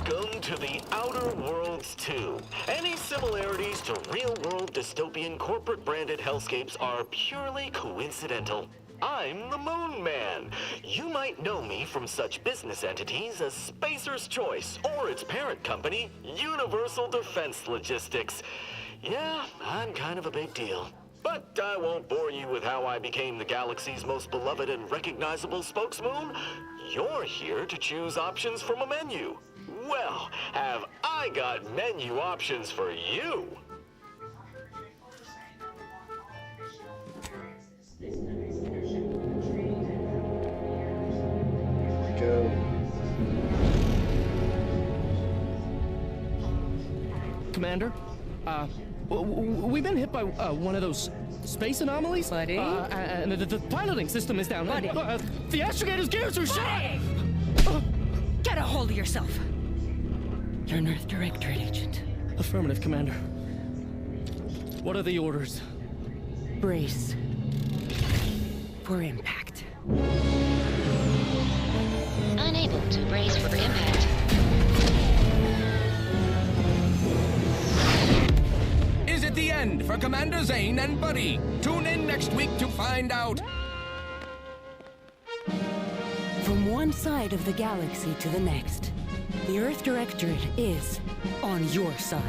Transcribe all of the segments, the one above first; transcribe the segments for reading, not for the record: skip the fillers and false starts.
Welcome to the Outer Worlds 2. Any similarities to real-world dystopian corporate-branded hellscapes are purely coincidental. I'm the Moon Man. You might know me from such business entities as Spacer's Choice or its parent company, Universal Defense Logistics. Yeah, I'm kind of a big deal. But I won't bore you with how I became the galaxy's most beloved and recognizable spokesmoon. You're here to choose options from a menu. Well, have I got menu options for you? Go. Commander, we've been hit by one of those space anomalies. Buddy? And the piloting system is down. Buddy? The astrogator's gears are shot! Get a hold of yourself. You're an Earth Directorate agent. Affirmative, Commander. What are the orders? Brace for impact. Unable to brace for impact. Is it the end for Commander Zane and Buddy? Tune in next week to find out. From one side of the galaxy to the next, the Earth Directorate is on your side.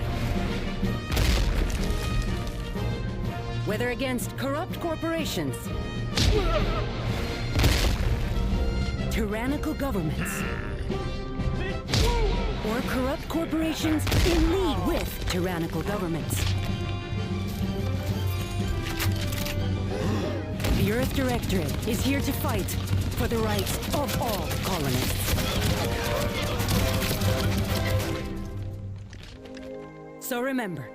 Whether against corrupt corporations, tyrannical governments, or corrupt corporations in league with tyrannical governments, the Earth Directorate is here to fight for the rights of all colonists. So remember,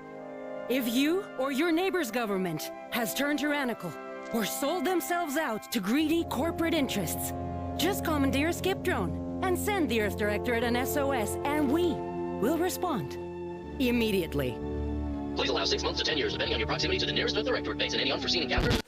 if you or your neighbor's government has turned tyrannical or sold themselves out to greedy corporate interests, just commandeer a skip drone and send the Earth Directorate an SOS, and we will respond immediately. Please allow 6 months to 10 years, depending on your proximity to the nearest Earth Directorate base and any unforeseen encounters.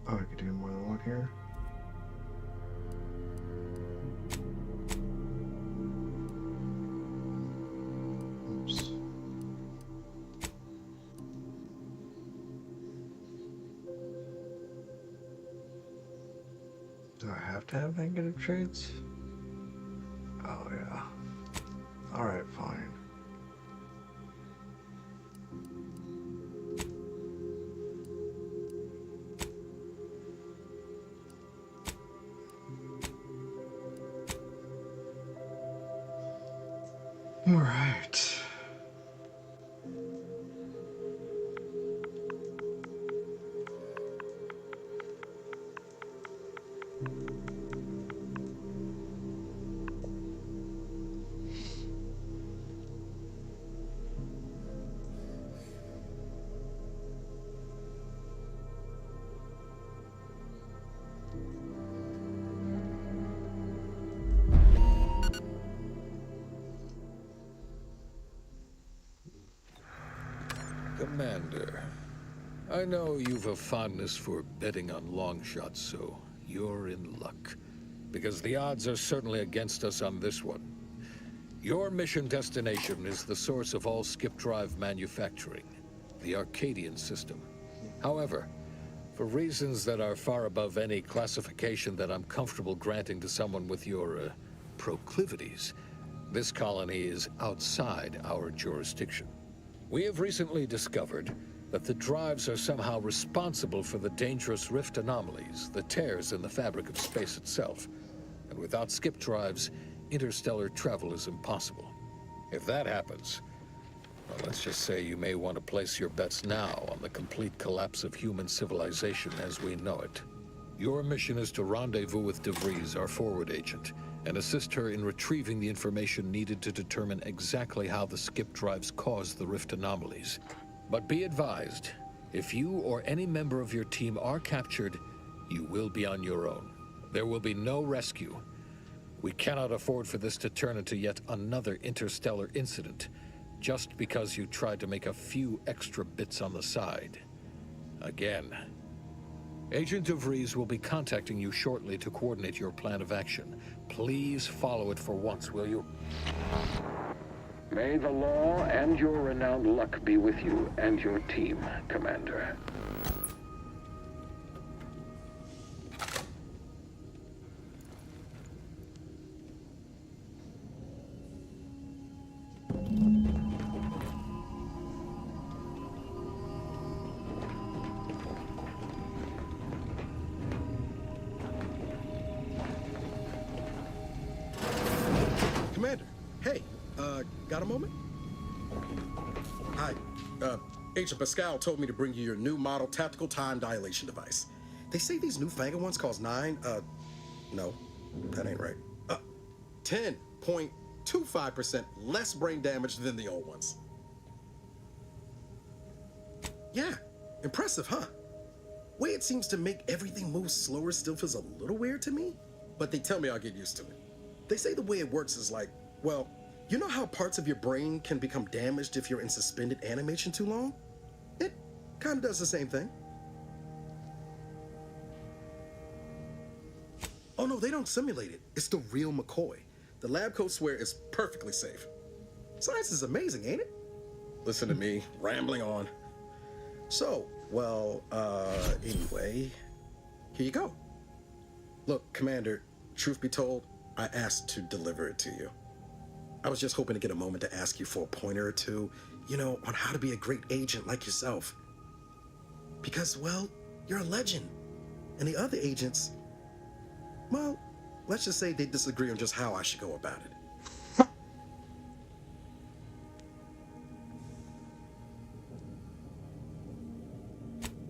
Oh, I could do more than one here. Oops. Do I have to have negative traits? Oh, yeah. Alright, fine. All right. Commander, I know you've a fondness for betting on long shots, so you're in luck. Because the odds are certainly against us on this one. Your mission destination is the source of all skip drive manufacturing, the Arcadian system. However, for reasons that are far above any classification that I'm comfortable granting to someone with your proclivities, this colony is outside our jurisdiction. We have recently discovered that the drives are somehow responsible for the dangerous rift anomalies, the tears in the fabric of space itself. And without skip drives, interstellar travel is impossible. If that happens, well, let's just say you may want to place your bets now on the complete collapse of human civilization as we know it. Your mission is to rendezvous with DeVries, our forward agent, and assist her in retrieving the information needed to determine exactly how the skip drives cause the rift anomalies. But be advised, if you or any member of your team are captured, you will be on your own. There will be no rescue. We cannot afford for this to turn into yet another interstellar incident, just because you tried to make a few extra bits on the side. Again. Agent DeVries will be contacting you shortly to coordinate your plan of action. Please follow it for once, will you? May the law and your renowned luck be with you and your team, Commander. Commander, hey, got a moment? Hi, Agent Pascal told me to bring you your new model tactical time dilation device. They say these newfangled ones cause no, that ain't right. 10.25% less brain damage than the old ones. Yeah, impressive, huh? Way it seems to make everything move slower still feels a little weird to me, but they tell me I'll get used to it. They say the way it works is like, well, you know how parts of your brain can become damaged if you're in suspended animation too long? It kind of does the same thing. Oh no, they don't simulate it. It's the real McCoy. The lab coats swear it's perfectly safe. Science is amazing, ain't it? Listen to me, rambling on. So, well, anyway, here you go. Look, Commander, truth be told, I asked to deliver it to you. I was just hoping to get a moment to ask you for a pointer or two, you know, on how to be a great agent like yourself. Because, well, you're a legend. And the other agents, well, let's just say they disagree on just how I should go about it.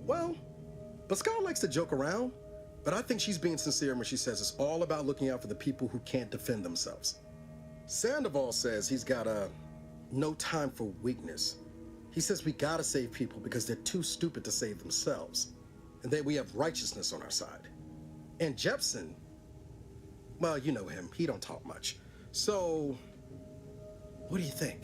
Well, Pascal likes to joke around, but I think she's being sincere when she says it's all about looking out for the people who can't defend themselves. Sandoval says he's got no time for weakness. He says we gotta save people because they're too stupid to save themselves, and that we have righteousness on our side. And Jepson, well, you know him, he don't talk much. So, what do you think?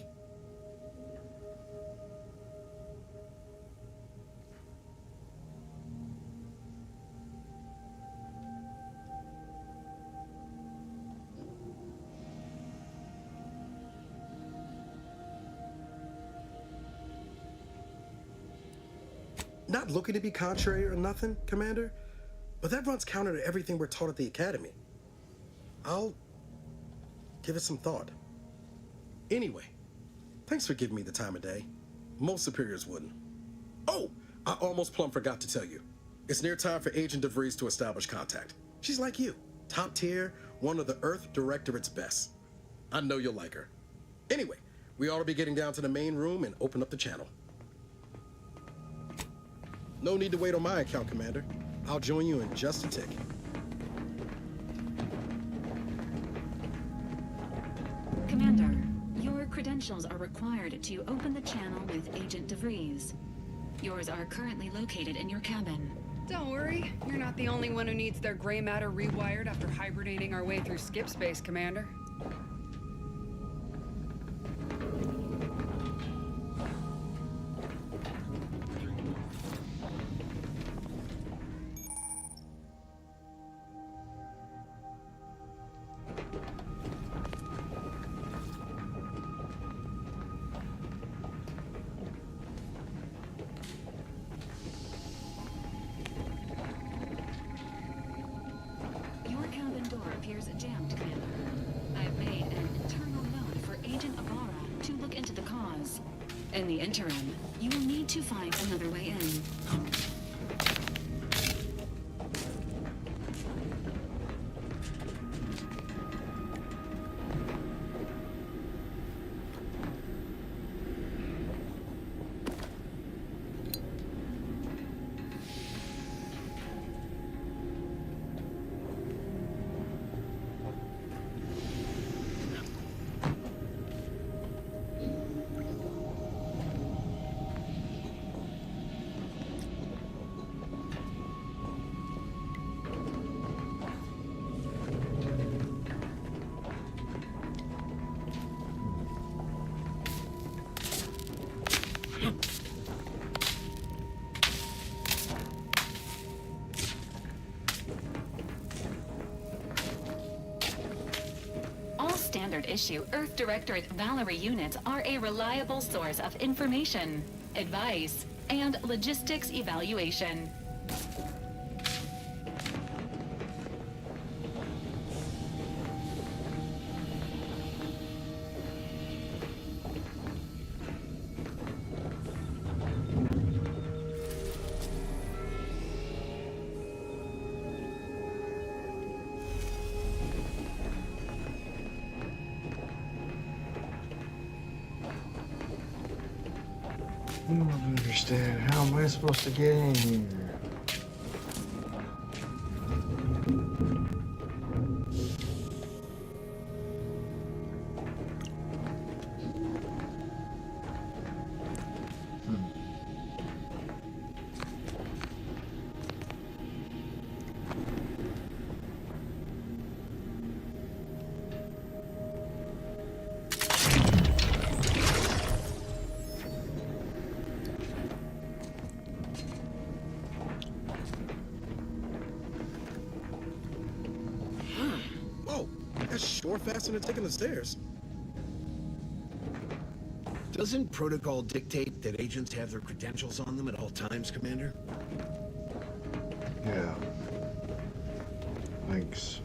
Not looking to be contrary or nothing, Commander, but that runs counter to everything we're taught at the Academy. I'll give it some thought. Anyway, thanks for giving me the time of day. Most superiors wouldn't. Oh, I almost plumb forgot to tell you. It's near time for Agent DeVries to establish contact. She's like you, top tier, one of the Earth Directorate's best. I know you'll like her. Anyway, we ought to be getting down to the main room and open up the channel. No need to wait on my account, Commander. I'll join you in just a tick. Commander, your credentials are required to open the channel with Agent DeVries. Yours are currently located in your cabin. Don't worry, you're not the only one who needs their gray matter rewired after hibernating our way through skip space, Commander. In the interim, you will need to find another way in. Standard issue Earth Directorate Valerie units are a reliable source of information, advice, and logistics evaluation. I don't understand. How am I supposed to get in here? That's sure faster than taking the stairs. Doesn't protocol dictate that agents have their credentials on them at all times, Commander? Yeah. Thanks.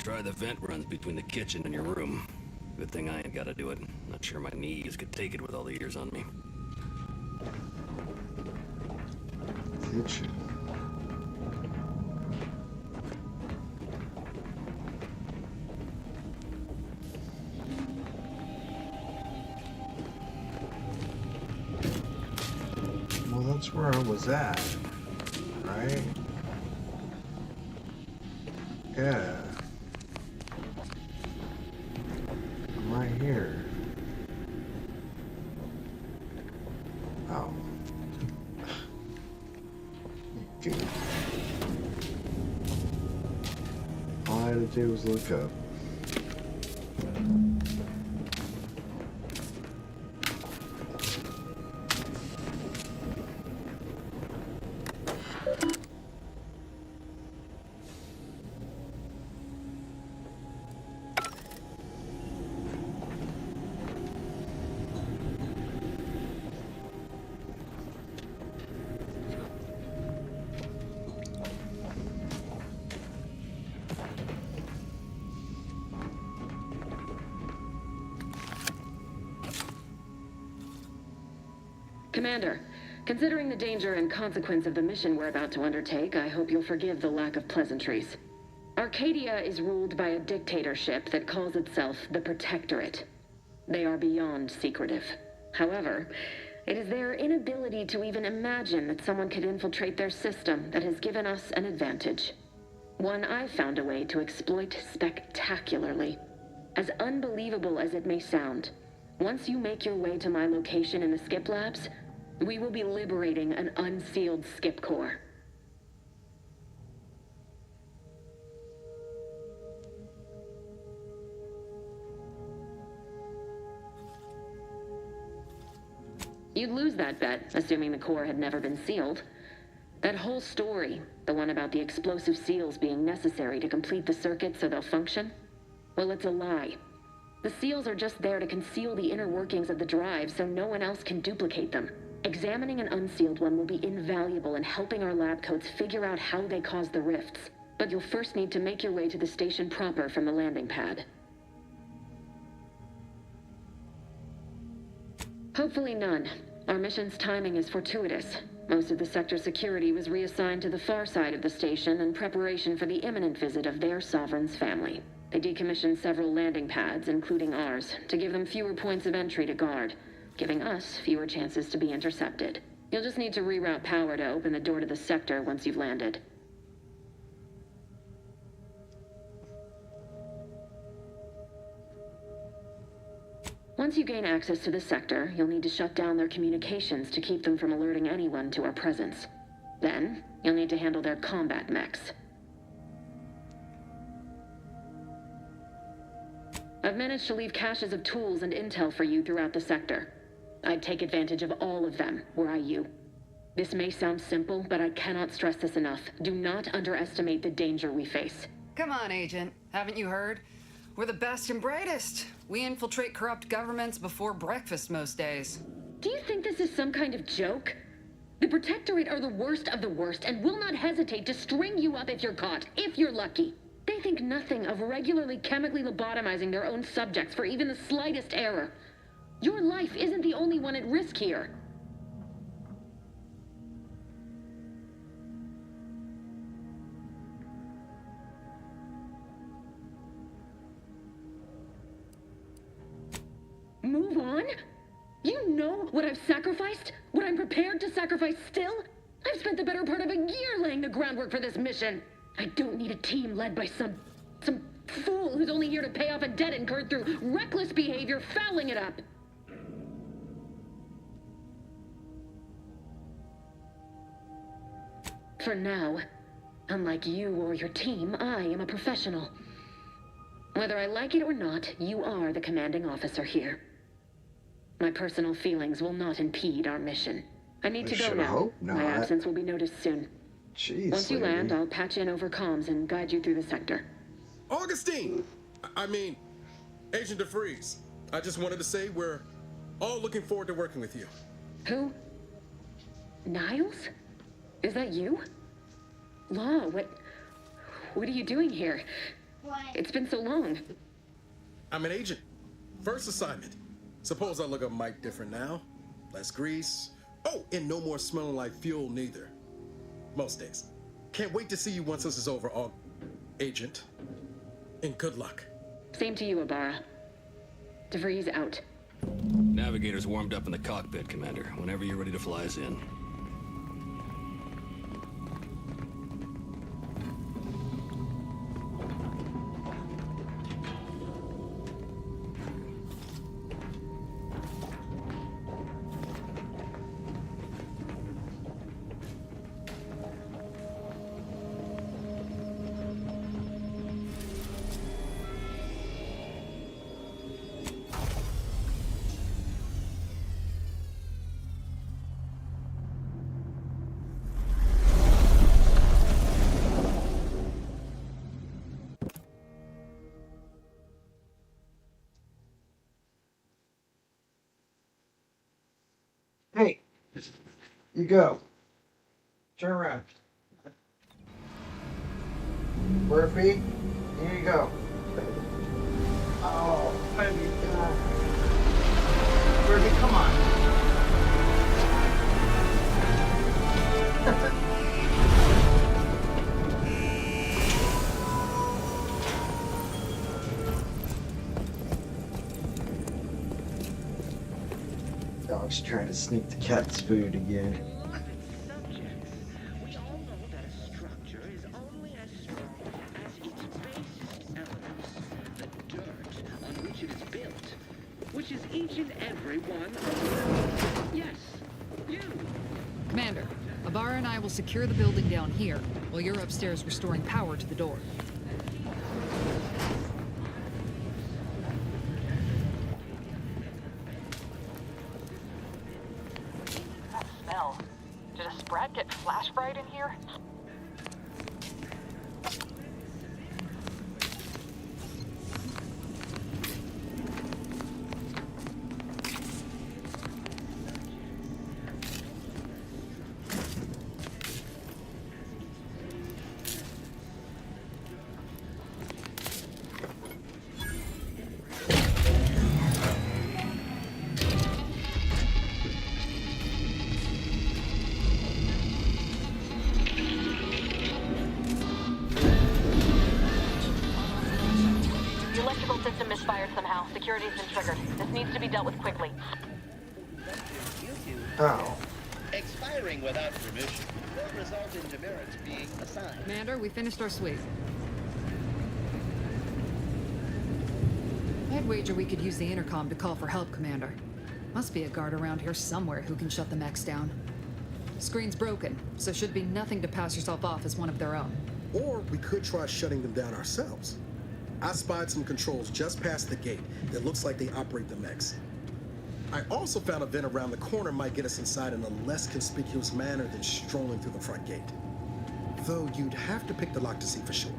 Try the vent runs between the kitchen and your room. Good thing I ain't gotta do it. Not sure my knees could take it with all the years on me. Kitchen. Well, that's where I was at, right? Yeah. Right here. Oh. Dude. All I had to do was look up. Commander, considering the danger and consequence of the mission we're about to undertake, I hope you'll forgive the lack of pleasantries. Arcadia is ruled by a dictatorship that calls itself the Protectorate. They are beyond secretive. However, it is their inability to even imagine that someone could infiltrate their system that has given us an advantage. One I've found a way to exploit spectacularly. As unbelievable as it may sound, once you make your way to my location in the Skip Labs, we will be liberating an unsealed Skip core. You'd lose that bet, assuming the core had never been sealed. That whole story, the one about the explosive seals being necessary to complete the circuit so they'll function, well, it's a lie. The seals are just there to conceal the inner workings of the drive so no one else can duplicate them. Examining an unsealed one will be invaluable in helping our lab coats figure out how they cause the rifts. But you'll first need to make your way to the station proper from the landing pad. Hopefully none. Our mission's timing is fortuitous. Most of the sector's security was reassigned to the far side of the station in preparation for the imminent visit of their sovereign's family. They decommissioned several landing pads, including ours, to give them fewer points of entry to guard, giving us fewer chances to be intercepted. You'll just need to reroute power to open the door to the sector once you've landed. Once you gain access to the sector, you'll need to shut down their communications to keep them from alerting anyone to our presence. Then, you'll need to handle their combat mechs. I've managed to leave caches of tools and intel for you throughout the sector. I'd take advantage of all of them, were I you. This may sound simple, but I cannot stress this enough. Do not underestimate the danger we face. Come on, Agent. Haven't you heard? We're the best and brightest. We infiltrate corrupt governments before breakfast most days. Do you think this is some kind of joke? The Protectorate are the worst of the worst and will not hesitate to string you up if you're caught, if you're lucky. They think nothing of regularly chemically lobotomizing their own subjects for even the slightest error. Your life isn't the only one at risk here. Move on? You know what I've sacrificed? What I'm prepared to sacrifice still? I've spent the better part of a year laying the groundwork for this mission. I don't need a team led by some fool who's only here to pay off a debt incurred through reckless behavior, fouling it up. For now, unlike you or your team, I am a professional. Whether I like it or not, you are the commanding officer here. My personal feelings will not impede our mission. I need to go now. Hope not. My absence will be noticed soon. Jeez, Once you lady. land, I'll patch in over comms and guide you through the sector. Augustine! I mean, Agent DeFreeze. I just wanted to say we're all looking forward to working with you. Who? Niles? Is that you? Law, what are you doing here? It's been so long. I'm an agent. First assignment. Suppose I look a mite different now. Less grease. Oh, and no more smelling like fuel neither. Most days. Can't wait to see you once this is over, Agent. And good luck. Same to you, Ibarra. DeVries out. Navigator's warmed up in the cockpit, Commander. Whenever you're ready to fly us in. Hey, you go. Turn around. Murphy, here you go. Oh, baby. Murphy, come on. Dog's trying to sneak the cat's food again. Which is each and every one of them. Yes, you. Commander, Abara and I will secure the building down here, while you're upstairs restoring power to the door. That smell. Did a Sprat get flash fried in here? System misfired somehow. Security's been triggered. This needs to be dealt with quickly. Oh. Expiring without permission will result in demerits being assigned. Commander, we finished our sweep. I'd wager we could use the intercom to call for help, Commander. Must be a guard around here somewhere who can shut the mechs down. Screen's broken, so should be nothing to pass yourself off as one of their own. Or we could try shutting them down ourselves. I spied some controls just past the gate that looks like they operate the mechs. I also found a vent around the corner might get us inside in a less conspicuous manner than strolling through the front gate. Though you'd have to pick the lock to see for sure.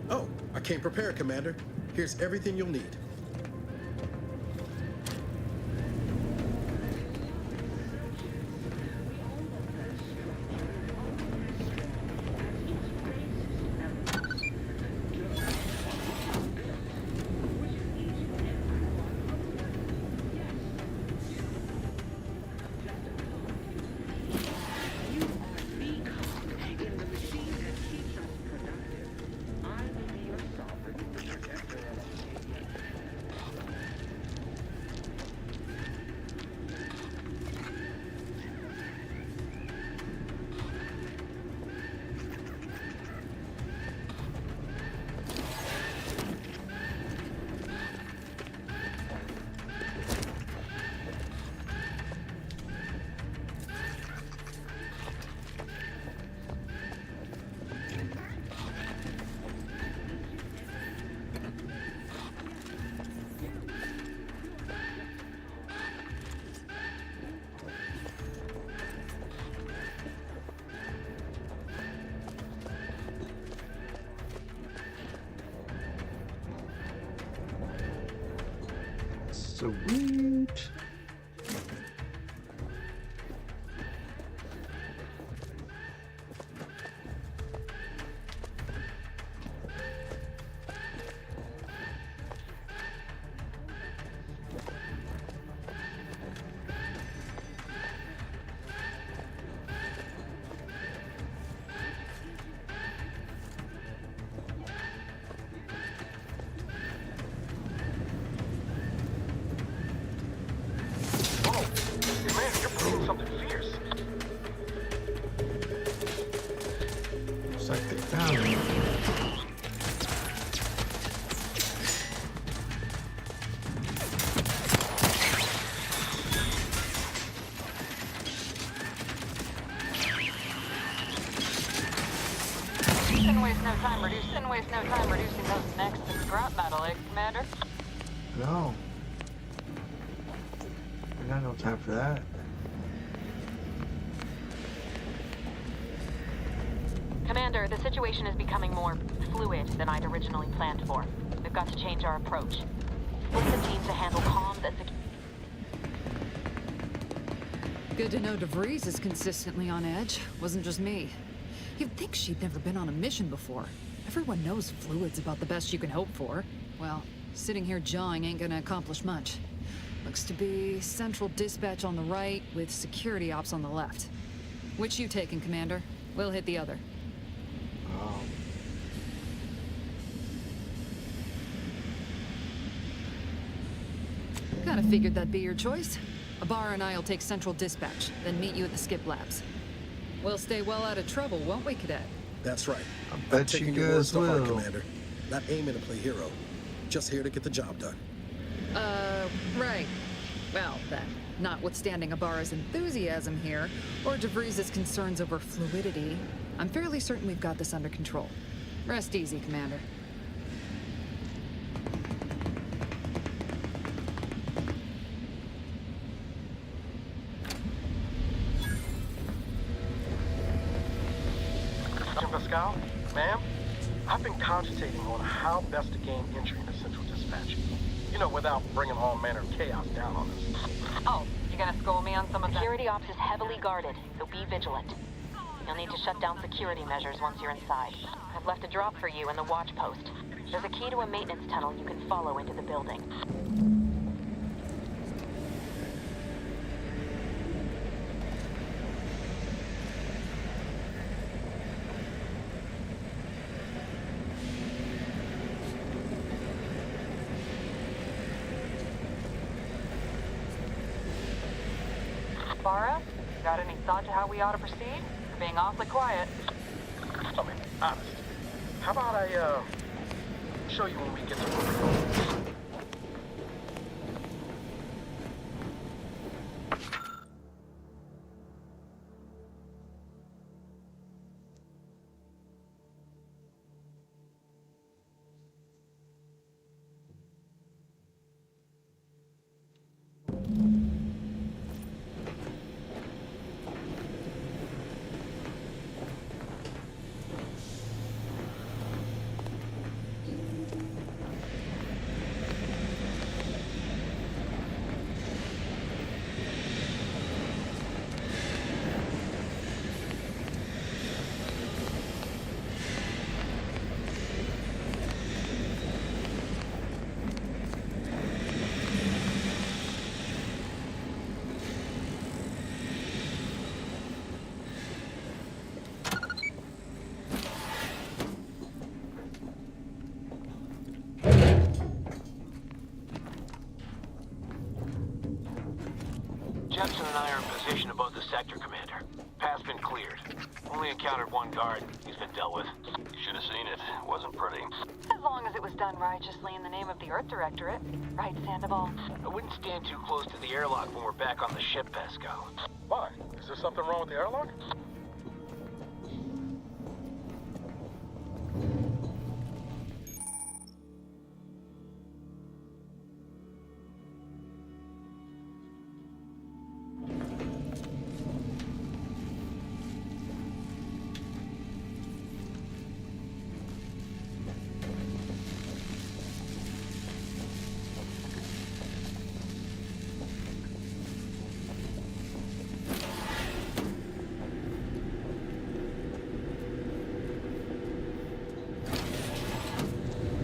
Oh, I came prepared, Commander. Here's everything you'll need. Sweet. Didn't waste no time reducing those necks to scrap metal, eh, Commander? No. I got no time for that. Commander, the situation is becoming more fluid than I'd originally planned for. We've got to change our approach. Split the team to handle comms and Good to know DeVries is consistently on edge. Wasn't just me. You'd think she'd never been on a mission before. Everyone knows fluid's about the best you can hope for. Well, sitting here jawing ain't gonna accomplish much. Looks to be central dispatch on the right with security ops on the left. Which you taking, Commander? We'll hit the other. Kinda figured that'd be your choice. Ibarra and I'll take central dispatch, then meet you at the skip labs. We'll stay well out of trouble, won't we, Cadet? That's right. I I'm bet taking you your words guys to heart, will. Commander. Not aiming to play hero. Just here to get the job done. Right. Well, then, notwithstanding Ibarra's enthusiasm here, or DeVries' concerns over fluidity, I'm fairly certain we've got this under control. Rest easy, Commander. Sergeant Pascal, ma'am, I've been cogitating on how best to gain entry into Central Dispatch. You know, without bringing all manner of chaos down on us. Oh, you gonna school me on some of that? Security ops is heavily guarded, so be vigilant. You'll need to shut down security measures once you're inside. I've left a drop for you in the watch post. There's a key to a maintenance tunnel you can follow into the building. Barra, got any thought to how we ought to proceed? You're being awfully quiet. I mean, honest. How about I, show you when we get to where we're going? Jensen and I are in position above the sector, Commander. Path's been cleared. Only encountered one guard. He's been dealt with. You should have seen it. It wasn't pretty. As long as it was done righteously in the name of the Earth Directorate. Right, Sandoval? I wouldn't stand too close to the airlock when we're back on the ship, Pascal. Why? Is there something wrong with the airlock?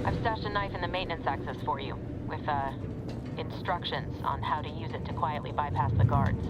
I've stashed a knife in the maintenance access for you, with, instructions on how to use it to quietly bypass the guards.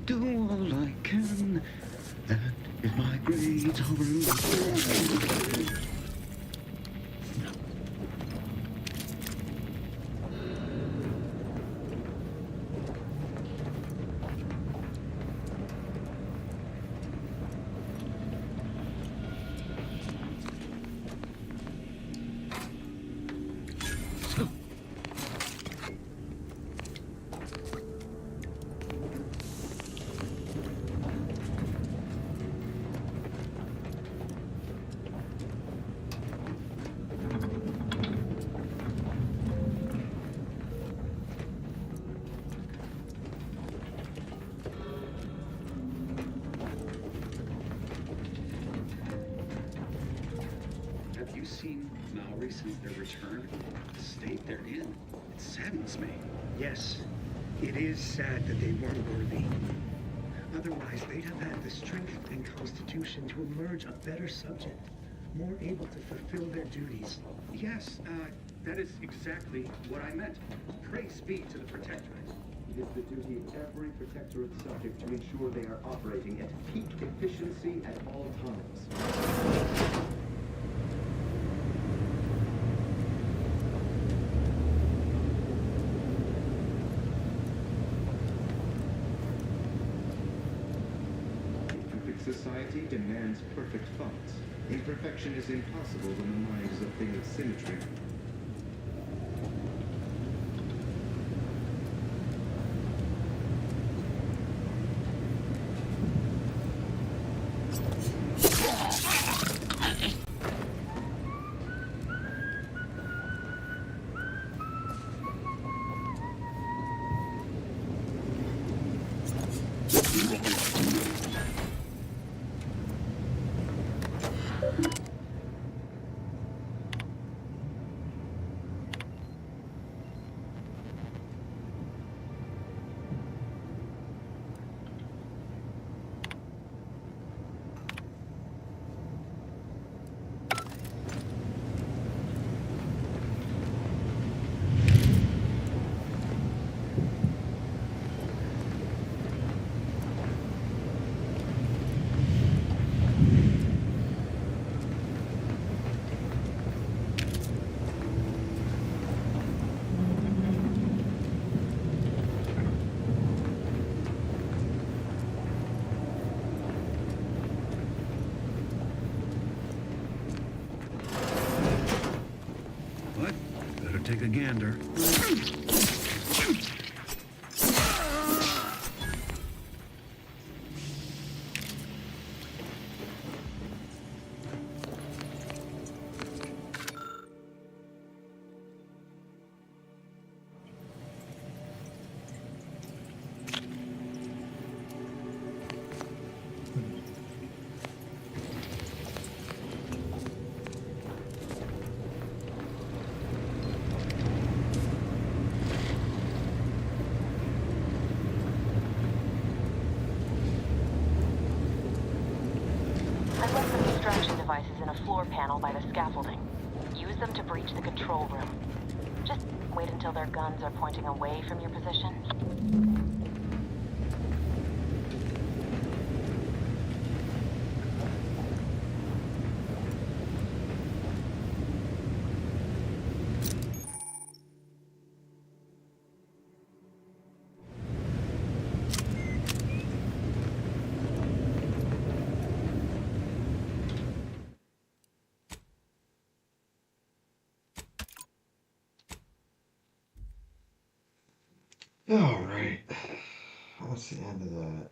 do all I can. That is my great horror. Have you seen Maori since their return? The state they're in, it saddens me. Yes, it is sad that they weren't worthy. Otherwise, they'd have had the strength and constitution to emerge a better subject, more able to fulfill their duties. Yes, that is exactly what I meant. Praise be to the Protectorate. It is the duty of every Protectorate subject to ensure they are operating at peak efficiency at all times. Society demands perfect thoughts. Imperfection is impossible when the mind is a thing of symmetry. Take a gander. Devices in a floor panel by the scaffolding. Use them to breach the control room. Just wait until their guns are pointing away from your position. Alright. That's the end of that.